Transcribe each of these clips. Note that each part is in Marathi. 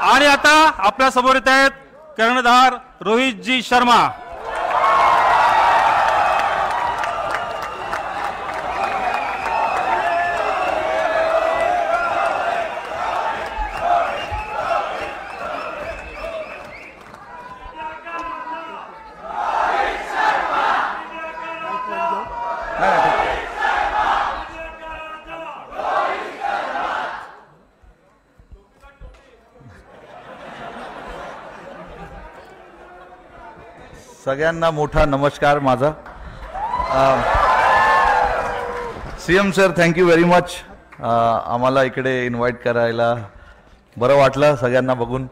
आणि आता आपल्या समोर येत आहेत कर्णधार रोहितजी शर्मा। सगळ्यांना मोठा नमस्कार माझा। CM sir thank you very much आम्हाला इकडे इन्व्हाइट करायला बरं वाटलं सगळ्यांना बघून।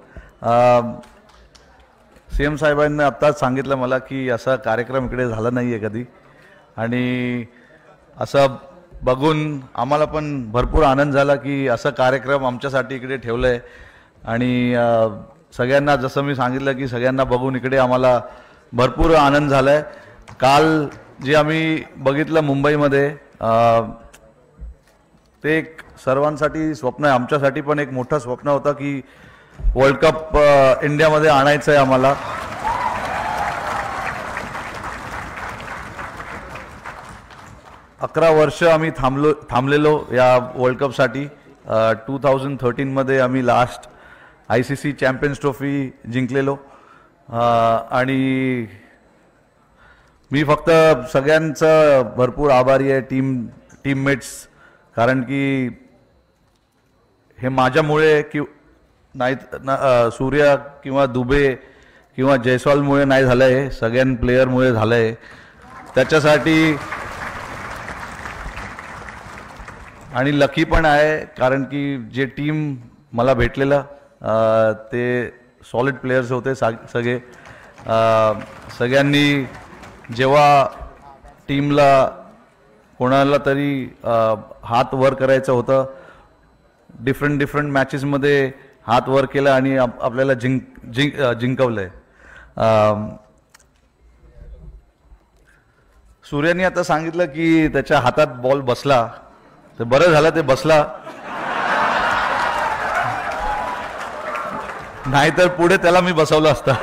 सीएम साहेबांनी आत्ताच सांगितलं मला की असा कार्यक्रम इकडे झाला नाही आहे कधी, आणि असं बघून आम्हाला पण भरपूर आनंद झाला की असं कार्यक्रम आमच्यासाठी इकडे ठेवलं आहे। आणि सगळ्यांना जसं मी सांगितलं की सगळ्यांना बघून इकडे आम्हाला भरपूर आनंद झाला आहे। काल जे आम्ही बघितलं मुंबईमध्ये ते एक सर्वांसाठी स्वप्न आहे, आमच्यासाठी पण एक मोठं स्वप्न होतं की वर्ल्ड कप इंडियामध्ये आणायचं आहे आम्हाला। अकरा वर्ष आम्ही थांबलेलो या वर्ल्ड कपसाठी। 2013 मध्ये आम्ही लास्ट ICC चॅम्पियन्स ट्रॉफी जिंकलेलो। आणि मी फक्त सगळ्यांचं भरपूर आभारी आहे, टीममेट्स, कारण की हे माझ्यामुळे की नाही, सूर्या किंवा दुबे किंवा जयस्वालमुळे नाही झालं आहे, सगळ्यां प्लेयरमुळे झालं आहे। त्याच्यासाठी आणि लकी पण आहे कारण की जे टीम मला भेटलेलं ते सॉलिड प्लेयर्स होते सगळे। सगळ्यांनी जेव्हा टीमला कोणाला तरी हात वर करायचं होतं, डिफरंट मॅचेसमध्ये हात वर केला आणि आपल्याला जिंकवलंय। सूर्याने आता सांगितलं की त्याच्या हातात बॉल बसला, तर बरं झालं ते बसला, नाहीतर पुढे त्याला मी बसवलं असतं।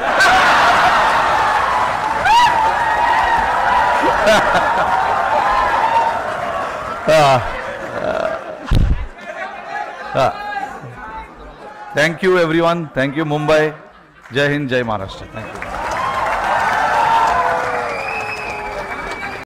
Thank you everyone, thank you Mumbai, जय हिंद, जय महाराष्ट्र, थँक यू।